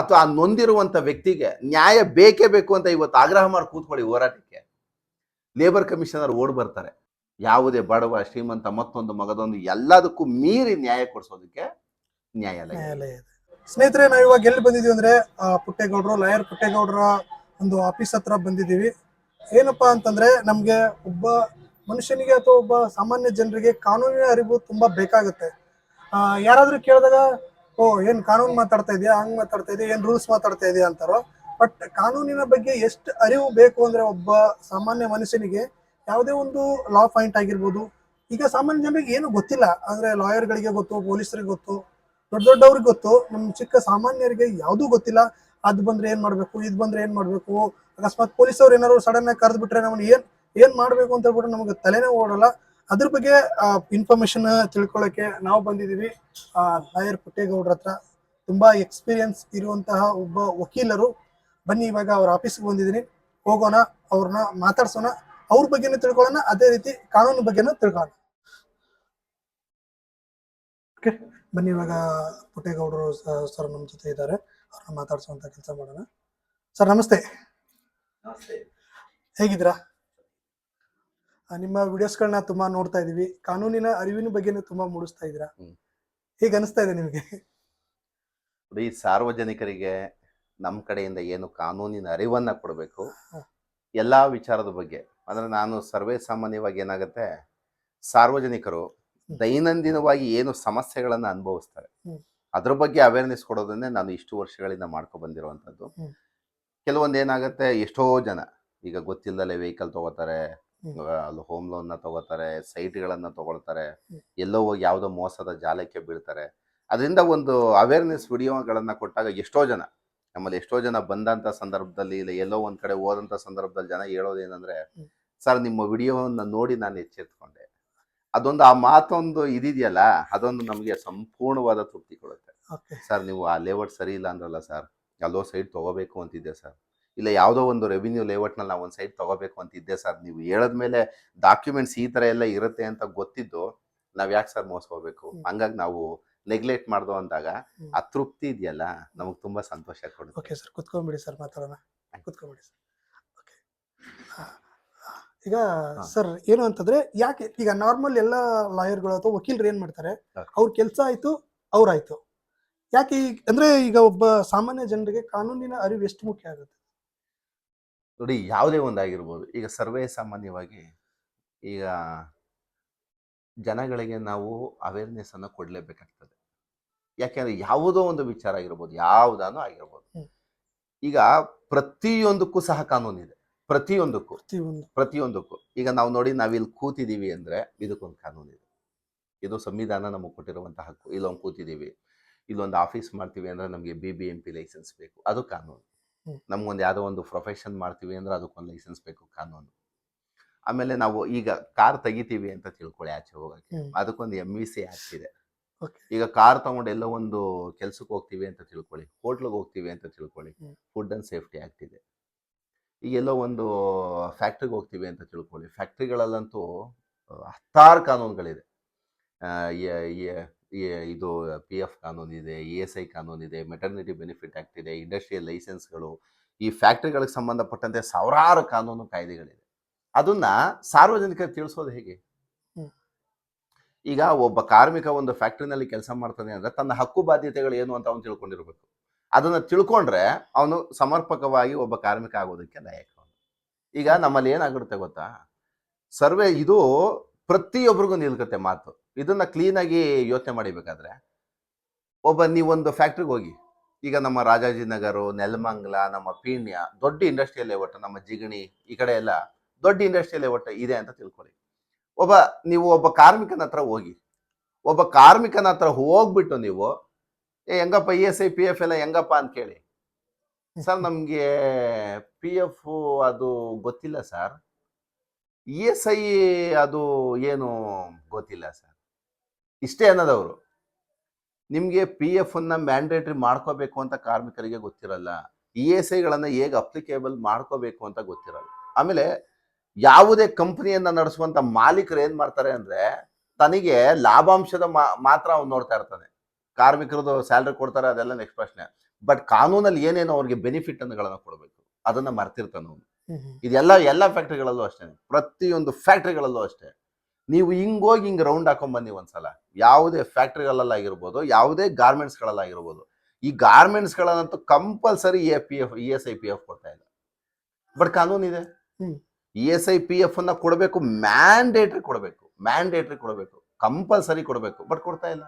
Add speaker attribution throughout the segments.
Speaker 1: ಅಥವಾ ಆ ನೊಂದಿರುವಂತ ವ್ಯಕ್ತಿಗೆ ನ್ಯಾಯ ಬೇಕೇ ಬೇಕು ಅಂತ ಇವತ್ತು ಆಗ್ರಹ ಮಾಡಿ ಕೂತ್ಕೊಳ್ಳಿ ಹೋರಾಟಕ್ಕೆ. ಲೇಬರ್ ಕಮಿಷನರ್ ಓಡ್ ಬರ್ತಾರೆ. ಯಾವುದೇ ಬಡವ ಶ್ರೀಮಂತ ಮತ್ತೊಂದು ಮಗದೊಂದು ಎಲ್ಲದಕ್ಕೂ ಮೀರಿ ನ್ಯಾಯ ಕೊಡಿಸೋದಕ್ಕೆ ನ್ಯಾಯಾಲಯ ಇದೆ.
Speaker 2: ಸ್ನೇಹಿತರೆ, ನಾವು ಇವಾಗ ಎಲ್ಲಿ ಬಂದಿದೀವಿ ಅಂದ್ರೆ ಪುಟ್ಟೇಗೌಡರು ಲಾಯರ್ ಪುಟ್ಟೇಗೌಡರ ಒಂದು ಆಫೀಸ್ ಹತ್ರ ಬಂದಿದ್ದೀವಿ. ಏನಪ್ಪಾ ಅಂತಂದ್ರೆ ನಮ್ಗೆ ಒಬ್ಬ ಮನುಷ್ಯನಿಗೆ ಅಥವಾ ಒಬ್ಬ ಸಾಮಾನ್ಯ ಜನರಿಗೆ ಕಾನೂನಿನ ಅರಿವು ತುಂಬಾ ಬೇಕಾಗುತ್ತೆ. ಯಾರಾದ್ರೂ ಕೇಳಿದಾಗ ಏನ್ ಕಾನೂನು ಮಾತಾಡ್ತಾ ಇದೆಯಾ, ಹಂಗ್ ಮಾತಾಡ್ತಾ ಇದೆಯಾ, ಏನ್ ರೂಲ್ಸ್ ಮಾತಾಡ್ತಾ ಇದೆಯಾ ಅಂತಾರೋ. ಬಟ್ ಕಾನೂನಿನ ಬಗ್ಗೆ ಎಷ್ಟು ಅರಿವು ಬೇಕು ಅಂದ್ರೆ ಒಬ್ಬ ಸಾಮಾನ್ಯ ಮನುಷ್ಯನಿಗೆ ಯಾವುದೇ ಒಂದು ಲಾ ಪಾಯಿಂಟ್ ಆಗಿರ್ಬೋದು. ಈಗ ಸಾಮಾನ್ಯ ಜನರಿಗೆ ಏನು ಗೊತ್ತಿಲ್ಲ, ಅಂದ್ರೆ ಲಾಯರ್ಗಳಿಗೆ ಗೊತ್ತು, ಪೊಲೀಸರಿಗೆ ಗೊತ್ತು, ದೊಡ್ಡವ್ರಿಗೆ ಗೊತ್ತು. ನಮ್ ಚಿಕ್ಕ ಸಾಮಾನ್ಯರಿಗೆ ಯಾವುದೂ ಗೊತ್ತಿಲ್ಲ. ಅದ್ ಬಂದ್ರೆ ಏನ್ ಮಾಡ್ಬೇಕು, ಇದ್ ಬಂದ್ರೆ ಏನ್ ಮಾಡ್ಬೇಕು, ಅಕಸ್ಮಾತ್ ಪೊಲೀಸ್ ಅವ್ರು ಏನಾದ್ರು ಸಡನ್ ಆಗಿ ಕರೆದು ಬಿಟ್ರೆ ನಮ್ಗೆ ಏನ್ ಮಾಡ್ಬೇಕು ಅಂತ ಹೇಳ್ಬಿಟ್ಟು ನಮ್ಗೆ ತಲೆನೇ ಓಡಲ್ಲ. ಅದ್ರ ಬಗ್ಗೆ ಇನ್ಫಾರ್ಮೇಶನ್ ತಿಳ್ಕೊಳ್ಳೋಕೆ ನಾವು ಬಂದಿದೀವಿ ಲಾಯರ್ ಪುಟ್ಟೇಗೌಡ್ರ ಹತ್ರ. ತುಂಬಾ ಎಕ್ಸ್ಪೀರಿಯನ್ಸ್ ಇರುವಂತಹ ಒಬ್ಬ ವಕೀಲರು. ಬನ್ನಿ, ಇವಾಗ ಅವ್ರ ಆಫೀಸ್ಗೆ ಬಂದಿದ್ದೀನಿ, ಹೋಗೋಣ, ಅವ್ರನ್ನ ಮಾತಾಡ್ಸೋಣ, ಅವ್ರ ಬಗ್ಗೆನೂ ತಿಳ್ಕೊಳ್ಳೋಣ, ಅದೇ ರೀತಿ ಕಾನೂನು ಬಗ್ಗೆನೂ ತಿಳ್ಕೊಳ್ಳೋಣ. ಓಕೆ, ಬನ್ನಿ, ಇವಾಗ ಪುಟ್ಟೇಗೌಡರು ಸರ್ ನಮ್ಮ ಜೊತೆ ಇದ್ದಾರೆ, ಅವ್ರನ್ನ ಮಾತಾಡ್ಸೋಂತ ಕೆಲಸ ಮಾಡೋಣ. ಸರ್ ನಮಸ್ತೆ. ಹೇಗಿದ್ದೀರಾ? ನಿಮ್ಮ ವಿಡಿಯೋಸ್ಗಳನ್ನ ತುಂಬಾ ನೋಡ್ತಾ ಇದೀವಿ, ಕಾನೂನಿನ ಅರಿವಿನ ಬಗ್ಗೆನೂ ತುಂಬಾ ಮೂಡಿಸ್ತಾ ಇದ್ದೀರಾ. ಹೇಗೆ ಅನಿಸ್ತಾ ಇದೆ ನಿಮಗೆ?
Speaker 1: ಈ ಸಾರ್ವಜನಿಕರಿಗೆ ನಮ್ಮ ಕಡೆಯಿಂದ ಏನು ಕಾನೂನಿನ ಅರಿವನ್ನ ಕೊಡಬೇಕು, ಎಲ್ಲಾ ವಿಚಾರದ ಬಗ್ಗೆ. ಅಂದ್ರೆ ನಾನು ಸರ್ವೇ ಸಾಮಾನ್ಯವಾಗಿ ಏನಾಗುತ್ತೆ, ಸಾರ್ವಜನಿಕರು ದೈನಂದಿನವಾಗಿ ಏನು ಸಮಸ್ಯೆಗಳನ್ನ ಅನುಭವಿಸ್ತಾರೆ ಅದ್ರ ಬಗ್ಗೆ ಅವೇರ್ನೆಸ್ ಕೊಡೋದನ್ನೇ ನಾನು ಇಷ್ಟು ವರ್ಷಗಳಿಂದ ಮಾಡ್ಕೊ ಬಂದಿರುವಂಥದ್ದು. ಕೆಲವೊಂದು ಏನಾಗುತ್ತೆ, ಎಷ್ಟೋ ಜನ ಈಗ ಗೊತ್ತಿಲ್ಲದಲ್ಲೇ ವೆಹಿಕಲ್ ತಗೋತಾರೆ, ಅಲ್ಲಿ ಹೋಮ್ ಲೋನ್ನ ತಗೋತಾರೆ, ಸೈಟ್ಗಳನ್ನು ತಗೊಳ್ತಾರೆ, ಎಲ್ಲೋ ಹೋಗಿ ಯಾವುದೋ ಮೋಸದ ಜಾಲಕ್ಕೆ ಬೀಳ್ತಾರೆ. ಅದರಿಂದ ಒಂದು ಅವೇರ್ನೆಸ್ ವಿಡಿಯೋಗಳನ್ನು ಕೊಟ್ಟಾಗ ನಮ್ಮಲ್ಲಿ ಎಷ್ಟೋ ಜನ ಬಂದಂಥ ಸಂದರ್ಭದಲ್ಲಿ, ಇಲ್ಲ ಎಲ್ಲೋ ಒಂದು ಕಡೆ ಹೋದಂಥ ಸಂದರ್ಭದಲ್ಲಿ ಜನ ಹೇಳೋದೇನೆಂದರೆ, ಸರ್ ನಿಮ್ಮ ವಿಡಿಯೋವನ್ನು ನೋಡಿ ನಾನು ಎಚ್ಚೆತ್ಕೊಂಡೆ. ಅದೊಂದು ಆ ಮಾತೊಂದು ಇದೆಯಲ್ಲ, ಅದೊಂದು ನಮಗೆ ಸಂಪೂರ್ಣವಾದ ತೃಪ್ತಿ ಕೊಡುತ್ತೆ. ಸರ್ ನೀವು ಆ ಲೇಔಟ್ ಸರಿ ಇಲ್ಲ ಅಂದ್ರಲ್ಲ ಸರ್, ಅಲ್ಲೋ ಸೈಟ್ ತೊಗೋಬೇಕು ಅಂತಿದ್ದೆ ಸರ್, ಇಲ್ಲ ಯಾವುದೋ ಒಂದು ರೆವಿನ್ಯೂ ಲೇಔಟ್ನಲ್ಲಿ ನಾವು ಒಂದು ಸೈಟ್ ತೊಗೋಬೇಕು ಅಂತಿದ್ದೆ ಸರ್, ನೀವು ಹೇಳಿದ್ಮೇಲೆ ಡಾಕ್ಯುಮೆಂಟ್ಸ್ ಈ ಥರ ಎಲ್ಲ ಇರುತ್ತೆ ಅಂತ ಗೊತ್ತಿದ್ದು ನಾವು ಯಾಕೆ ಸರ್ ಮೋಸ್ಕೋಬೇಕು, ಹಂಗಾಗಿ ನಾವು ನೆಗ್ಲೆಕ್ಟ್ ಮಾಡ್ದೋ ಅಂದಾಗ ಆ ತೃಪ್ತಿ ಇದೆಯಲ್ಲ, ನಮಗೆ ತುಂಬ ಸಂತೋಷ ಕೊಡುತ್ತೆ.
Speaker 2: ಓಕೆ ಸರ್, ಕುತ್ಕೊಂಡ್ಬಿಡಿ ಸರ್, ಮಾತಾಡೋಣ, ಕುತ್ಕೊಂಡ್ಬಿಡಿ ಸರ್. ಓಕೆ, ಈಗ ಸರ್ ಏನು ಅಂತಂದ್ರೆ, ಯಾಕೆ ಈಗ ನಾರ್ಮಲ್ ಎಲ್ಲ ಲಾಯರ್ಗಳು ಅಥವಾ ವಕೀಲರು ಏನ್ ಮಾಡ್ತಾರೆ, ಅವ್ರ ಕೆಲಸ ಆಯ್ತು, ಅವ್ರಾಯ್ತು. ಯಾಕೆ ಅಂದ್ರೆ ಈಗ ಒಬ್ಬ ಸಾಮಾನ್ಯ ಜನರಿಗೆ ಕಾನೂನಿನ ಅರಿವು ಎಷ್ಟು ಮುಖ್ಯ ಆಗುತ್ತೆ
Speaker 1: ನೋಡಿ? ಯಾವುದೇ ಒಂದಾಗಿರ್ಬೋದು, ಈಗ ಸರ್ವೇ ಸಾಮಾನ್ಯವಾಗಿ ಈಗ ಜನಗಳಿಗೆ ನಾವು ಅವೇರ್ನೆಸ್ ಅನ್ನು ಕೊಡಲೇಬೇಕಾಗ್ತದೆ. ಯಾಕೆಂದ್ರೆ ಯಾವುದೋ ಒಂದು ವಿಚಾರ ಆಗಿರ್ಬೋದು, ಯಾವುದಾನು ಆಗಿರ್ಬೋದು, ಈಗ ಪ್ರತಿಯೊಂದಕ್ಕೂ ಸಹ ಕಾನೂನಿದೆ. ಪ್ರತಿಯೊಂದಕ್ಕೂ ಈಗ ನಾವು ನೋಡಿ, ನಾವಿಲ್ಲಿ ಕೂತಿದ್ದೀವಿ ಅಂದ್ರೆ ಇದಕ್ಕೊಂದು ಕಾನೂನಿದೆ. ಇದು ಸಂವಿಧಾನ ನಮಗೆ ಕೊಟ್ಟಿರುವಂತಹ ಹಕ್ಕು. ಇಲ್ಲೊಂದು ಕೂತಿದ್ದೀವಿ, ಇಲ್ಲೊಂದು ಆಫೀಸ್ ಮಾಡ್ತೀವಿ ಅಂದ್ರೆ ನಮಗೆ BBMP ಲೈಸೆನ್ಸ್ ಬೇಕು, ಅದು ಕಾನೂನು. ನಮ್ಗೊಂದು ಯಾವುದೋ ಒಂದು ಪ್ರೊಫೆಷನ್ ಮಾಡ್ತೀವಿ ಅಂದ್ರೆ ಅದಕ್ಕೊಂದು ಲೈಸೆನ್ಸ್ ಬೇಕು, ಕಾನೂನು. ಆಮೇಲೆ ನಾವು ಈಗ ಕಾರ್ ತೆಗಿತೀವಿ ಅಂತ ತಿಳ್ಕೊಳ್ಳಿ, ಆಚೆ ಹೋಗಕ್ಕೆ, ಅದಕ್ಕೊಂದು MVC ಆಕ್ಟ್ ಇದೆ. ಈಗ ಕಾರ್ ತಗೊಂಡು ಎಲ್ಲೋ ಒಂದು ಕೆಲ್ಸಕ್ಕೆ ಹೋಗ್ತೀವಿ ಅಂತ ತಿಳ್ಕೊಳ್ಳಿ, ಹೋಟ್ಲಿಗೆ ಹೋಗ್ತೀವಿ ಅಂತ ತಿಳ್ಕೊಳ್ಳಿ, ಫುಡ್ ಅಂಡ್ ಸೇಫ್ಟಿ ಆಕ್ಟ್ ಇದೆ. ಈಗ ಎಲ್ಲೋ ಒಂದು ಫ್ಯಾಕ್ಟ್ರಿಗೆ ಹೋಗ್ತೀವಿ ಅಂತ ತಿಳ್ಕೊಳ್ಳಿ, ಫ್ಯಾಕ್ಟ್ರಿಗಳಲ್ಲಂತೂ ಹತ್ತಾರು ಕಾನೂನುಗಳಿದೆ. ಇದು PF ಕಾನೂನಿದೆ, ESI ಕಾನೂನಿದೆ, ಮೆಟರ್ನಿಟಿ ಬೆನಿಫಿಟ್ ಆಕ್ಟ್ ಇದೆ, ಇಂಡಸ್ಟ್ರಿಯಲ್ ಲೈಸೆನ್ಸ್ಗಳು, ಈ ಫ್ಯಾಕ್ಟ್ರಿಗಳಿಗೆ ಸಂಬಂಧಪಟ್ಟಂತೆ ಸಾವಿರಾರು ಕಾನೂನು ಕಾಯ್ದೆಗಳಿದೆ. ಅದನ್ನ ಸಾರ್ವಜನಿಕರಿಗೆ ತಿಳಿಸೋದು ಹೇಗೆ? ಈಗ ಒಬ್ಬ ಕಾರ್ಮಿಕ ಒಂದು ಫ್ಯಾಕ್ಟ್ರಿನಲ್ಲಿ ಕೆಲಸ ಮಾಡ್ತಾನೆ ಅಂದ್ರೆ ತನ್ನ ಹಕ್ಕು ಬಾಧ್ಯತೆಗಳು ಏನು ಅಂತ ಅವನು ತಿಳ್ಕೊಂಡಿರ್ಬೇಕು. ಅದನ್ನ ತಿಳ್ಕೊಂಡ್ರೆ ಅವನು ಸಮರ್ಪಕವಾಗಿ ಒಬ್ಬ ಕಾರ್ಮಿಕ ಆಗೋದಕ್ಕೆ ಲಾಯಕ. ಈಗ ನಮ್ಮಲ್ಲಿ ಏನಾಗಿರುತ್ತೆ ಗೊತ್ತಾ, ಸರ್ವೆ ಇದು ಪ್ರತಿಯೊಬ್ಬರಿಗೂ ನಿಲ್ಕತ್ತೆ ಮಾತು. ಇದನ್ನ ಕ್ಲೀನಾಗಿ ಯೋಚನೆ ಮಾಡಿಬೇಕಾದ್ರೆ, ನೀವೊಂದು ಫ್ಯಾಕ್ಟ್ರಿಗೆ ಹೋಗಿ, ಈಗ ನಮ್ಮ ರಾಜಾಜಿನಗರ, ನೆಲಮಂಗಲ, ನಮ್ಮ ಪೀಣ್ಯ ದೊಡ್ಡ ಇಂಡಸ್ಟ್ರಿಯಲ್ ಲೇಔಟ್, ನಮ್ಮ ಜಿಗಣಿ ಈ ಕಡೆ ಎಲ್ಲ ದೊಡ್ಡ ಇಂಡಸ್ಟ್ರಿಯಲ್ ಲೇಔಟ್ ಇದೆ ಅಂತ ತಿಳ್ಕೊಳ್ಳಿ. ನೀವು ಒಬ್ಬ ಕಾರ್ಮಿಕನ ಹತ್ರ ಹೋಗ್ಬಿಟ್ಟು ನೀವು ಹೆಂಗಪ್ಪ ESI PF ಎಲ್ಲ ಹೆಂಗಪ್ಪ ಅಂತ ಕೇಳಿ, ಸರ್ ನಮ್ಗೆ PF ಅದು ಗೊತ್ತಿಲ್ಲ ಸರ್, ESI ಅದು ಏನು ಗೊತ್ತಿಲ್ಲ ಸರ್, ಇಷ್ಟೇ ಅನ್ನೋದವರು. ನಿಮ್ಗೆ PF ಅನ್ನ ಮ್ಯಾಂಡೇಟರಿ ಮಾಡ್ಕೋಬೇಕು ಅಂತ ಕಾರ್ಮಿಕರಿಗೆ ಗೊತ್ತಿರಲ್ಲ, ESIಗಳನ್ನ ಹೇಗೆ ಅಪ್ಲಿಕೇಬಲ್ ಮಾಡ್ಕೋಬೇಕು ಅಂತ ಗೊತ್ತಿರಲ್ಲ. ಆಮೇಲೆ ಯಾವುದೇ ಕಂಪನಿಯನ್ನ ನಡೆಸುವಂತ ಮಾಲೀಕರು ಏನ್ ಮಾಡ್ತಾರೆ ಅಂದ್ರೆ, ತನಗೆ ಲಾಭಾಂಶದ ಮಾತ್ರ ಅವ್ನು ನೋಡ್ತಾ ಇರ್ತಾನೆ. ಕಾರ್ಮಿಕರದು ಸ್ಯಾಲ್ರಿ ಕೊಡ್ತಾರೆ, ಅದೆಲ್ಲ ನೆಕ್ಸ್ಟ್ ಪ್ರಶ್ನೆ. ಬಟ್ ಕಾನೂನಲ್ಲಿ ಏನೇನೋ ಅವ್ರಿಗೆ ಬೆನಿಫಿಟ್ ಅನ್ನಗಳನ್ನ ಕೊಡಬೇಕು, ಅದನ್ನ ಮರ್ತಿರ್ತಾನೆ ಅವನು.
Speaker 2: ಹ್ಮ್ ಹ್ಮ್
Speaker 1: ಇದೆಲ್ಲ ಎಲ್ಲ ಫ್ಯಾಕ್ಟ್ರಿಗಳಲ್ಲೂ ಅಷ್ಟೇ, ಪ್ರತಿಯೊಂದು ಫ್ಯಾಕ್ಟ್ರಿಗಳಲ್ಲೂ ಅಷ್ಟೇ. ನೀವು ಹಿಂಗೋಗಿ ಹಿಂಗೆ ರೌಂಡ್ ಹಾಕೊಂಡ್ಬನ್ನಿ ಒಂದ್ಸಲ, ಯಾವುದೇ ಫ್ಯಾಕ್ಟ್ರಿಗಳಲ್ಲಾಗಿರ್ಬೋದು, ಯಾವುದೇ ಗಾರ್ಮೆಂಟ್ಸ್ಗಳಲ್ಲಾಗಿರ್ಬೋದು. ಈ ಗಾರ್ಮೆಂಟ್ಸ್ಗಳನ್ನಂತೂ ಕಂಪಲ್ಸರಿ ESI PF ಕೊಡ್ತಾ ಇಲ್ಲ, ಬಟ್ ಕಾನೂನಿದೆ.
Speaker 2: ಹ್ಮ್
Speaker 1: ESI PF ಅನ್ನ ಕೊಡಬೇಕು, ಮ್ಯಾಂಡೇಟ್ರಿ ಕೊಡಬೇಕು, ಕಂಪಲ್ಸರಿ ಕೊಡಬೇಕು, ಬಟ್ ಕೊಡ್ತಾ ಇಲ್ಲ.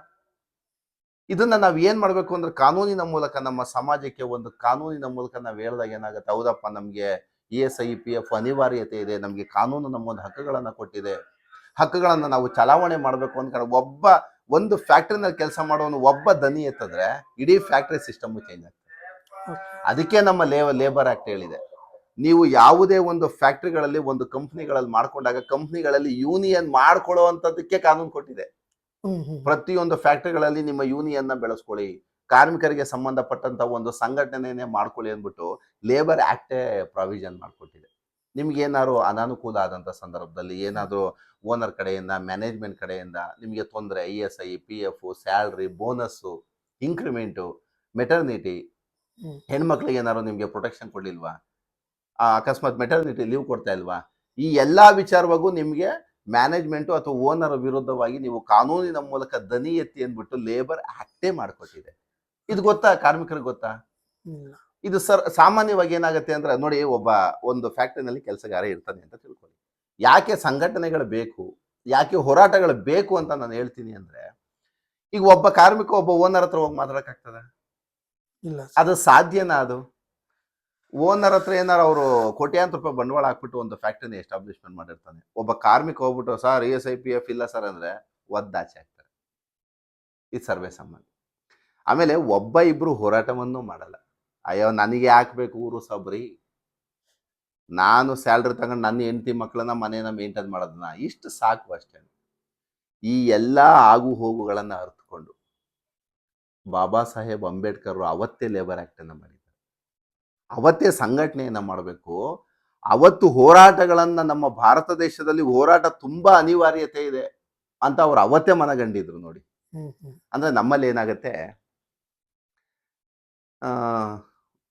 Speaker 1: ಇದನ್ನ ನಾವು ಏನ್ ಮಾಡ್ಬೇಕು ಅಂದ್ರೆ ಕಾನೂನಿನ ಮೂಲಕ ನಮ್ಮ ಸಮಾಜಕ್ಕೆ ಒಂದು ಕಾನೂನಿನ ಮೂಲಕ ನಾವು ಹೇಳಿದಾಗ ಏನಾಗುತ್ತೆ, ಹೌದಪ್ಪ ನಮಗೆ ESI PF ಅನಿವಾರ್ಯತೆ ಇದೆ, ನಮಗೆ ಕಾನೂನು ನಮ್ಮೊಂದು ಹಕ್ಕುಗಳನ್ನ ಕೊಟ್ಟಿದೆ, ಹಕ್ಕುಗಳನ್ನ ನಾವು ಚಲಾವಣೆ ಮಾಡಬೇಕು ಅಂತ ಒಂದು ಫ್ಯಾಕ್ಟ್ರಿನಲ್ಲಿ ಕೆಲಸ ಮಾಡೋನು ಒಬ್ಬ ದನಿ ಎತ್ತಿದ್ರೆ ಇಡೀ ಫ್ಯಾಕ್ಟ್ರಿ ಸಿಸ್ಟಮ್ ಚೇಂಜ್ ಆಗ್ತದೆ. ಅದಕ್ಕೆ ನಮ್ಮ ಲೇಬರ್ ಆಕ್ಟ್ ಹೇಳಿದೆ, ನೀವು ಯಾವುದೇ ಒಂದು ಫ್ಯಾಕ್ಟ್ರಿಗಳಲ್ಲಿ ಒಂದು ಕಂಪ್ನಿಗಳಲ್ಲಿ ಮಾಡ್ಕೊಂಡಾಗ ಕಂಪ್ನಿಗಳಲ್ಲಿ ಯೂನಿಯನ್ ಮಾಡ್ಕೊಳ್ಳೋ ಅಂತದಕ್ಕೆ ಕಾನೂನು ಕೊಟ್ಟಿದೆ. ಪ್ರತಿಯೊಂದು ಫ್ಯಾಕ್ಟ್ರಿಗಳಲ್ಲಿ ನಿಮ್ಮ ಯೂನಿಯನ್ನ ಬೆಳೆಸ್ಕೊಳ್ಳಿ, ಕಾರ್ಮಿಕರಿಗೆ ಸಂಬಂಧಪಟ್ಟಂತ ಒಂದು ಸಂಘಟನೆನೇ ಮಾಡ್ಕೊಳ್ಳಿ ಅಂದ್ಬಿಟ್ಟು ಲೇಬರ್ ಆಕ್ಟೇ ಪ್ರಾವಿಷನ್ ಮಾಡಿಕೊಟ್ಟಿದೆ. ನಿಮ್ಗೆ ಏನಾದ್ರು ಅನಾನುಕೂಲ ಆದಂತ ಸಂದರ್ಭದಲ್ಲಿ, ಏನಾದ್ರು ಓನರ್ ಕಡೆಯಿಂದ, ಮ್ಯಾನೇಜ್ಮೆಂಟ್ ಕಡೆಯಿಂದ ನಿಮಗೆ ತೊಂದರೆ, ESI PF, salary, bonus, increment, maternity, ಹೆಣ್ಮಕ್ಳಿಗೆ ಏನಾದ್ರು ನಿಮ್ಗೆ ಪ್ರೊಟೆಕ್ಷನ್ ಕೊಡ್ಲಿಲ್ವಾ, ಅಕಸ್ಮಾತ್ ಮೆಟರ್ನಿಟಿ ಲೀವ್ ಕೊಡ್ತಾ ಇಲ್ವಾ, ಈ ಎಲ್ಲಾ ವಿಚಾರವಾಗೂ ನಿಮ್ಗೆ ಮ್ಯಾನೇಜ್ಮೆಂಟು ಅಥವಾ ಓನರ್ ವಿರುದ್ಧವಾಗಿ ನೀವು ಕಾನೂನಿನ ಮೂಲಕ ದನಿ ಎತ್ತಿ ಅಂದ್ಬಿಟ್ಟು ಲೇಬರ್ ಆಕ್ಟೇ ಮಾಡಿಕೊಟ್ಟಿದೆ. ಇದು ಗೊತ್ತಾ ಕಾರ್ಮಿಕರಿಗೆ ಗೊತ್ತಾ? ಇದು ಸಾಮಾನ್ಯವಾಗಿ ಏನಾಗುತ್ತೆ ಅಂದ್ರೆ, ನೋಡಿ, ಒಂದು ಫ್ಯಾಕ್ಟ್ರಿನಲ್ಲಿ ಕೆಲಸಗಾರ ಇರ್ತಾನೆ ಅಂತ ತಿಳ್ಕೊಳ್ಳಿ. ಯಾಕೆ ಸಂಘಟನೆಗಳು ಬೇಕು, ಯಾಕೆ ಹೋರಾಟಗಳು ಬೇಕು ಅಂತ ನಾನು ಹೇಳ್ತೀನಿ ಅಂದ್ರೆ, ಈಗ ಒಬ್ಬ ಕಾರ್ಮಿಕ ಒಬ್ಬ ಓನರ್ ಹತ್ರ ಹೋಗಿ ಮಾತಾಡಕ್ಕಾಗ್ತದ?
Speaker 2: ಇಲ್ಲ.
Speaker 1: ಅದು ಸಾಧ್ಯನಾ? ಅದು ಓನರ್ ಹತ್ರ ಏನಾರು ಅವರು ಕೋಟ್ಯಾಂತರ ರೂಪಾಯಿ ಬಂಡವಾಳ ಹಾಕ್ಬಿಟ್ಟು ಒಂದು ಫ್ಯಾಕ್ಟ್ರಿನ ಎಸ್ಟಾಬ್ಲಿಷ್ಮೆಂಟ್ ಮಾಡಿರ್ತಾನೆ. ಒಬ್ಬ ಕಾರ್ಮಿಕ ಹೋಗ್ಬಿಟ್ಟು ಸರ್ ESI PF ಇಲ್ಲ ಸರ್ ಅಂದ್ರೆ ಒದ್ದಾಚೆ ಆಗ್ತಾರೆ. ಇದು ಸರ್ವೇ ಸಾಮಾನ್ಯ. ಆಮೇಲೆ ಒಬ್ಬ ಇಬ್ರು ಹೋರಾಟವನ್ನು ಮಾಡಲ್ಲ. ಅಯ್ಯೋ ನನಗೆ ಹಾಕ್ಬೇಕು ಊರು ಸಬ್ರಿ, ನಾನು ಸ್ಯಾಲ್ರಿ ತಗೊಂಡು ನನ್ನ ಹೆಂಡತಿ ಮಕ್ಕಳನ್ನ ಮನೇನ ಮೇಂಟೈನ್ ಮಾಡೋದನ್ನ ಇಷ್ಟು ಸಾಕು ಅಷ್ಟೇ. ಈ ಎಲ್ಲ ಆಗು ಹೋಗುಗಳನ್ನ ಅರ್ಥಕೊಂಡು ಬಾಬಾ ಸಾಹೇಬ್ ಅಂಬೇಡ್ಕರ್ ಅವತ್ತೇ ಲೇಬರ್ ಆಕ್ಟ್ ಅನ್ನ ಮಾಡಿದ್ದಾರೆ, ಅವತ್ತೇ ಸಂಘಟನೆಯನ್ನ ಮಾಡಬೇಕು, ಅವತ್ತು ಹೋರಾಟಗಳನ್ನ, ನಮ್ಮ ಭಾರತ ದೇಶದಲ್ಲಿ ಹೋರಾಟ ತುಂಬಾ ಅನಿವಾರ್ಯತೆ ಇದೆ ಅಂತ ಅವ್ರು ಅವತ್ತೇ ಮನಗಂಡಿದ್ರು. ನೋಡಿ, ಅಂದ್ರೆ ನಮ್ಮಲ್ಲಿ ಏನಾಗತ್ತೆ,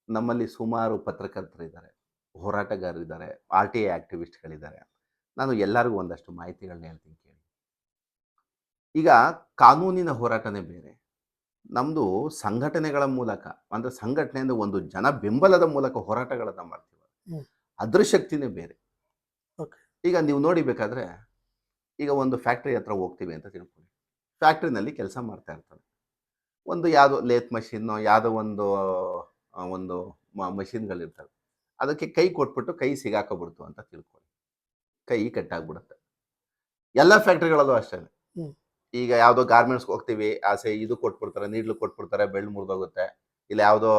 Speaker 1: ನಮ್ಮಲ್ಲಿ ಸುಮಾರು ಪತ್ರಕರ್ತರಿದ್ದಾರೆ, ಹೋರಾಟಗಾರರಿದ್ದಾರೆ, RTI ಆಕ್ಟಿವಿಸ್ಟ್ಗಳಿದ್ದಾರೆ. ನಾನು ಎಲ್ಲರಿಗೂ ಒಂದಷ್ಟು ಮಾಹಿತಿಗಳನ್ನ ಹೇಳ್ತೀನಿ ಕೇಳಿ. ಈಗ ಕಾನೂನಿನ ಹೋರಾಟನೇ ಬೇರೆ, ನಮ್ದು ಸಂಘಟನೆಗಳ ಮೂಲಕ, ಅಂದ್ರೆ ಸಂಘಟನೆಯಿಂದ ಒಂದು ಜನ ಬೆಂಬಲದ ಮೂಲಕ ಹೋರಾಟಗಳನ್ನ ಮಾಡ್ತೀವಿ, ಅದ್ರ ಶಕ್ತಿನೇ ಬೇರೆ. ಈಗ ನೀವು ನೋಡಿ ಬೇಕಾದ್ರೆ, ಈಗ ಒಂದು ಫ್ಯಾಕ್ಟ್ರಿ ಹತ್ರ ಹೋಗ್ತೀವಿ ಅಂತ ತಿಳ್ಕೊಳ್ಳಿ, ಫ್ಯಾಕ್ಟ್ರಿನಲ್ಲಿ ಕೆಲಸ ಮಾಡ್ತಾ ಇರ್ತಾರೆ, ಒಂದು ಯಾವುದೋ ಲೇತ್ ಮಷಿನ್ನು, ಯಾವುದೋ ಒಂದು ಮಷಿನ್ಗಳಿರ್ತವೆ, ಅದಕ್ಕೆ ಕೈ ಕೊಟ್ಬಿಟ್ಟು ಕೈ ಸಿಗಾಕೊಬಿಡ್ತು ಅಂತ ತಿಳ್ಕೊಳ್ಳಿ, ಕೈ ಕಟ್ಟಾಗ್ಬಿಡುತ್ತೆ. ಎಲ್ಲ ಫ್ಯಾಕ್ಟ್ರಿಗಳಲ್ಲೂ ಅಷ್ಟೇ. ಈಗ ಯಾವುದೋ ಗಾರ್ಮೆಂಟ್ಸ್ಗೆ ಹೋಗ್ತೀವಿ, ಇದು ಕೊಟ್ಬಿಡ್ತಾರೆ, ನೀಡ್ಲು ಕೊಟ್ಬಿಡ್ತಾರೆ, ಬೆಳ್ಳು ಮುರಿದೋಗುತ್ತೆ. ಇಲ್ಲ ಯಾವುದೋ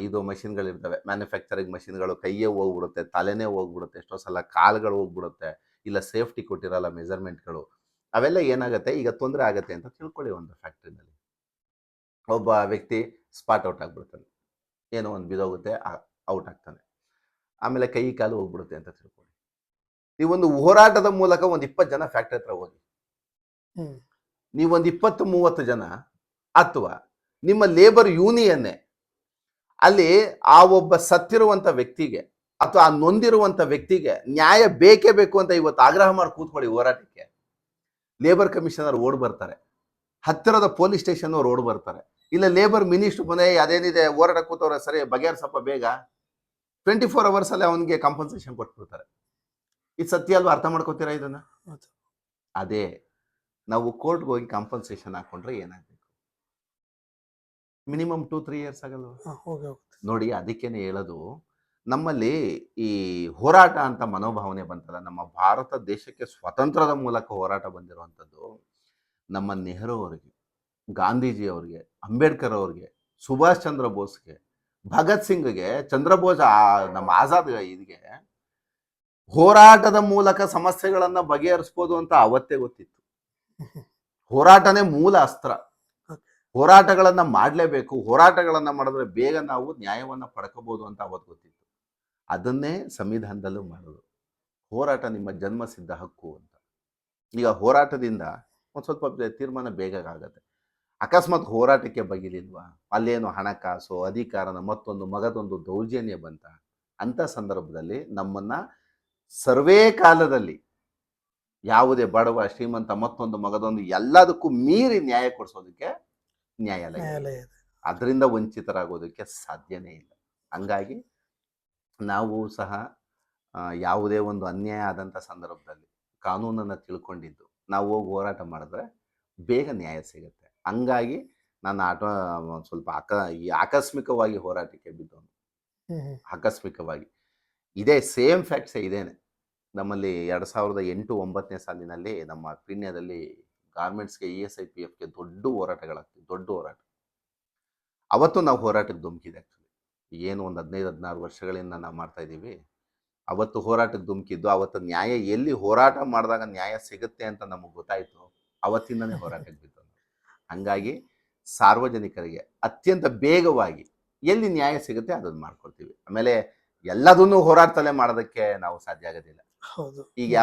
Speaker 1: ಇದು ಮಷಿನ್ಗಳಿರ್ತವೆ, ಮ್ಯಾನುಫ್ಯಾಕ್ಚರಿಂಗ್ ಮಷಿನ್ಗಳು, ಕೈಯೇ ಹೋಗ್ಬಿಡುತ್ತೆ, ತಲೆನೇ ಹೋಗ್ಬಿಡುತ್ತೆ, ಎಷ್ಟೋ ಸಲ ಕಾಲುಗಳು ಹೋಗ್ಬಿಡುತ್ತೆ, ಇಲ್ಲ ಸೇಫ್ಟಿ ಕೊಟ್ಟಿರಲ್ಲ ಮೆಜರ್ಮೆಂಟ್ಗಳು. ಅವೆಲ್ಲ ಏನಾಗುತ್ತೆ, ಈಗ ತೊಂದರೆ ಆಗುತ್ತೆ ಅಂತ ತಿಳ್ಕೊಳ್ಳಿ. ಒಂದು ಫ್ಯಾಕ್ಟ್ರಿನಲ್ಲಿ ಒಬ್ಬ ವ್ಯಕ್ತಿ ಸ್ಪಾಟ್ ಔಟ್ ಆಗ್ಬಿಡ್ತಾನೆ, ಏನೋ ಒಂದು ಬಿದೋಗುತ್ತೆ, ಔಟ್ ಆಗ್ತಾನೆ, ಆಮೇಲೆ ಕೈ ಕಾಲು ಹೋಗ್ಬಿಡುತ್ತೆ ಅಂತ ತಿಳ್ಕೊಳ್ಳಿ. ನೀವೊಂದು ಹೋರಾಟದ ಮೂಲಕ ಒಂದು 20 ಜನ ಫ್ಯಾಕ್ಟ್ರಿ ಹತ್ರ ಹೋಗಿ, ನೀವೊಂದು 20-30 ಜನ, ಅಥವಾ ನಿಮ್ಮ ಲೇಬರ್ ಯೂನಿಯನ್ನೇ ಅಲ್ಲಿ ಆ ಒಬ್ಬ ಸತ್ತಿರುವಂತ ವ್ಯಕ್ತಿಗೆ ಅಥವಾ ಆ ನೊಂದಿರುವಂತ ವ್ಯಕ್ತಿಗೆ ನ್ಯಾಯ ಬೇಕೇ ಬೇಕು ಅಂತ ಇವತ್ತು ಆಗ್ರಹ ಮಾಡಿ ಕೂತ್ಕೊಳ್ಳಿ ಹೋರಾಟಕ್ಕೆ. ಲೇಬರ್ ಕಮಿಷನರ್ ಓಡ್ ಬರ್ತಾರೆ, ಹತ್ತಿರದ ಪೊಲೀಸ್ ಸ್ಟೇಷನ್ ಅವ್ರು ಓಡ್ ಬರ್ತಾರೆ, ಇಲ್ಲ ಲೇಬರ್ ಮಿನಿಸ್ಟರ್ ಮನೆ ಅದೇನಿದೆ ಹೋರಾಟ ಕೂತವ್ರೆ, ಸರಿ ಬಗೆಹರಿಸಪ್ಪ ಬೇಗ, 24 hours ಅಲ್ಲೇ ಅವನಿಗೆ ಕಾಂಪನ್ಸೇಷನ್ ಕೊಟ್ಬಿಡ್ತಾರೆ. ಇದು ಸತ್ಯ ಅಲ್ವಾ? ಅರ್ಥ ಮಾಡ್ಕೋತೀರಾ ಇದನ್ನ? ಅದೇ ನಾವು ಕೋರ್ಟ್ಗೆ ಹೋಗಿ ಕಾಂಪನ್ಸೇಷನ್ ಹಾಕೊಂಡ್ರೆ ಏನಾಗಬೇಕು, ಮಿನಿಮಮ್ 2-3 years ಆಗಲ್ವಾ? ನೋಡಿ, ಅದಕ್ಕೇನೆ ಹೇಳೋದು, ನಮ್ಮಲ್ಲಿ ಈ ಹೋರಾಟ ಅಂತ ಮನೋಭಾವನೆ ಬಂತಲ್ಲ, ನಮ್ಮ ಭಾರತ ದೇಶಕ್ಕೆ ಸ್ವತಂತ್ರದ ಮೂಲಕ ಹೋರಾಟ ಬಂದಿರುವಂಥದ್ದು ನಮ್ಮ ನೆಹರು ಅವರಿಗೆ, ಗಾಂಧೀಜಿ ಅವರಿಗೆ, ಅಂಬೇಡ್ಕರ್ ಅವ್ರಿಗೆ, ಸುಭಾಷ್ ಚಂದ್ರ ಬೋಸ್ಗೆ, ಭಗತ್ ಸಿಂಗ್ಗೆ, ಚಂದ್ರಬೋಸ್, ನಮ್ಮ ಆಜಾದ್ ಇದಕ್ಕೆ ಹೋರಾಟದ ಮೂಲಕ ಸಮಸ್ಯೆಗಳನ್ನ ಬಗೆಹರಿಸ್ಬೋದು ಅಂತ ಅವತ್ತೇ ಗೊತ್ತಿತ್ತು. ಹೋರಾಟನೇ ಮೂಲ ಅಸ್ತ್ರ, ಹೋರಾಟಗಳನ್ನ ಮಾಡಲೇಬೇಕು, ಹೋರಾಟಗಳನ್ನ ಮಾಡಿದ್ರೆ ಬೇಗ ನಾವು ನ್ಯಾಯವನ್ನ ಪಡ್ಕೋಬಹುದು ಅಂತ ಅವತ್ತು ಗೊತ್ತಿತ್ತು. ಅದನ್ನೇ ಸಂವಿಧಾನದಲ್ಲೂ ಮಾಡೋದು, ಹೋರಾಟ ನಿಮ್ಮ ಜನ್ಮಸಿದ್ಧ ಹಕ್ಕು ಅಂತ. ಈಗ ಹೋರಾಟದಿಂದ ಒಂದು ಸ್ವಲ್ಪ ತೀರ್ಮಾನ ಬೇಗ ಆಗತ್ತೆ. ಅಕಸ್ಮಾತ್ ಹೋರಾಟಕ್ಕೆ ಬಗಿಲಿಲ್ವಾ, ಅಲ್ಲೇನು ಹಣಕಾಸು ಅಧಿಕಾರನ ಮತ್ತೊಂದು ಮಗದೊಂದು ದೌರ್ಜನ್ಯ ಬಂತ, ಅಂಥ ಸಂದರ್ಭದಲ್ಲಿ ನಮ್ಮನ್ನ ಸರ್ವೇ ಕಾಲದಲ್ಲಿ ಯಾವುದೇ ಬಡವ ಶ್ರೀಮಂತ ಮತ್ತೊಂದು ಮಗದೊಂದು ಎಲ್ಲದಕ್ಕೂ ಮೀರಿ ನ್ಯಾಯ ಕೊಡಿಸೋದಕ್ಕೆ ನ್ಯಾಯಾಲಯ ಇದೆ.
Speaker 2: ನ್ಯಾಯಾಲಯ ಇದೆ.
Speaker 1: ಅದರಿಂದ ವಂಚಿತರಾಗೋದಕ್ಕೆ ಸಾಧ್ಯನೇ ಇಲ್ಲ. ಹಂಗಾಗಿ ನಾವು ಸಹ ಯಾವುದೇ ಒಂದು ಅನ್ಯಾಯ ಆದಂಥ ಸಂದರ್ಭದಲ್ಲಿ ಕಾನೂನನ್ನು ತಿಳ್ಕೊಂಡಿದ್ದು ನಾವು ಹೋಗಿ ಹೋರಾಟ ಮಾಡಿದ್ರೆ ಬೇಗ ನ್ಯಾಯ ಸಿಗುತ್ತೆ. ಹಂಗಾಗಿ ನಾನು ಒಂದು ಸ್ವಲ್ಪ ಈ ಆಕಸ್ಮಿಕವಾಗಿ ಹೋರಾಟಕ್ಕೆ ಬಿದ್ದವನು.
Speaker 2: ಹ್ಮ್ ಹ್ಮ್.
Speaker 1: ಆಕಸ್ಮಿಕವಾಗಿ ಇದೇ ಸೇಮ್ ಫ್ಯಾಕ್ಟ್ಸೇ ಇದೇನೆ. ನಮ್ಮಲ್ಲಿ 2008-9ನೇ ಸಾಲಿನಲ್ಲಿ ನಮ್ಮ ಪೀಣ್ಯದಲ್ಲಿ ಗಾರ್ಮೆಂಟ್ಸ್ಗೆ ESIPFಗೆ ದೊಡ್ಡ ಹೋರಾಟಗಳಾಗ್ತಿವೆ, ದೊಡ್ಡ ಹೋರಾಟ. ಅವತ್ತು ನಾವು ಹೋರಾಟಕ್ಕೆ ಧುಮುಕಿದೆ. ಆ್ಯಕ್ಚುಲಿ ಏನು ಒಂದು 15-16 ವರ್ಷಗಳಿಂದ ನಾವು ಮಾಡ್ತಾ ಇದ್ದೀವಿ. ಅವತ್ತು ಹೋರಾಟಕ್ಕೆ ಧುಮುಕಿದ್ದು, ಅವತ್ತು ನ್ಯಾಯ ಎಲ್ಲಿ ಹೋರಾಟ ಮಾಡಿದಾಗ ನ್ಯಾಯ ಸಿಗುತ್ತೆ ಅಂತ ನಮಗೆ ಗೊತ್ತಾಯಿತು, ಅವತ್ತಿಂದನೇ ಹೋರಾಟಕ್ಕೆ ಬಿದ್ದು. ಹಂಗಾಗಿ ಸಾರ್ವಜನಿಕರಿಗೆ ಅತ್ಯಂತ ಬೇಗವಾಗಿ ಎಲ್ಲಿ ನ್ಯಾಯ ಸಿಗುತ್ತೆ ಅದನ್ನು ಮಾಡ್ಕೊಳ್ತೀವಿ. ಆಮೇಲೆ ಎಲ್ಲದನ್ನು ಹೋರಾಟದಲ್ಲೇ ಮಾಡೋದಕ್ಕೆ ನಾವು ಸಾಧ್ಯ ಆಗೋದಿಲ್ಲ.
Speaker 2: ಹೌದು.
Speaker 1: ಈಗ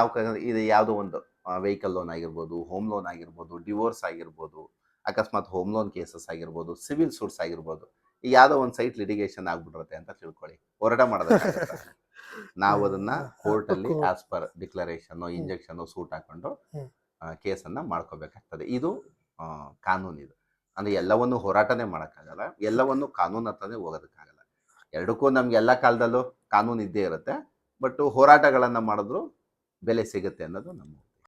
Speaker 1: ಇದು ಯಾವುದೋ ಒಂದು ವೆಹಿಕಲ್ ಲೋನ್ ಆಗಿರ್ಬೋದು, ಹೋಮ್ ಲೋನ್ ಆಗಿರ್ಬೋದು, ಡಿವೋರ್ಸ್ ಆಗಿರ್ಬೋದು, ಅಕಸ್ಮಾತ್ ಹೋಮ್ ಲೋನ್ ಕೇಸಸ್ ಆಗಿರ್ಬೋದು, ಸಿವಿಲ್ ಸೂಟ್ಸ್ ಆಗಿರ್ಬೋದು. ಈಗ ಯಾವುದೋ ಒಂದು ಸೈಟ್ ಲಿಟಿಗೇಷನ್ ಆಗ್ಬಿಟ್ಟಿರುತ್ತೆ ಅಂತ ತಿಳ್ಕೊಳ್ಳಿ, ಹೋರಾಟ ಮಾಡೋದಕ್ಕಾಗತ್ತಾ? ನಾವು ಅದನ್ನ ಕೋರ್ಟಲ್ಲಿ as per declaration injunction suit ಹಾಕೊಂಡು ಕೇಸನ್ನು ಮಾಡ್ಕೋಬೇಕಾಗ್ತದೆ. ಇದು ಕಾನೂನಿದು. ಅಂದರೆ ಎಲ್ಲವನ್ನು ಹೋರಾಟನೇ ಮಾಡೋಕ್ಕಾಗಲ್ಲ, ಎಲ್ಲವನ್ನು ಕಾನೂನು ಹತ್ರನೇ ಹೋಗೋದಕ್ಕಾಗಲ್ಲ. ಎರಡಕ್ಕೂ ನಮ್ಗೆ ಎಲ್ಲ ಕಾಲದಲ್ಲೂ ಕಾನೂನು ಇದ್ದೇ ಇರುತ್ತೆ. ಬಟ್ ಹೋರಾಟಗಳನ್ನು ಮಾಡಿದ್ರು ಬೆಲೆ ಸಿಗುತ್ತೆ ಅನ್ನೋದು ನಮ್ಮ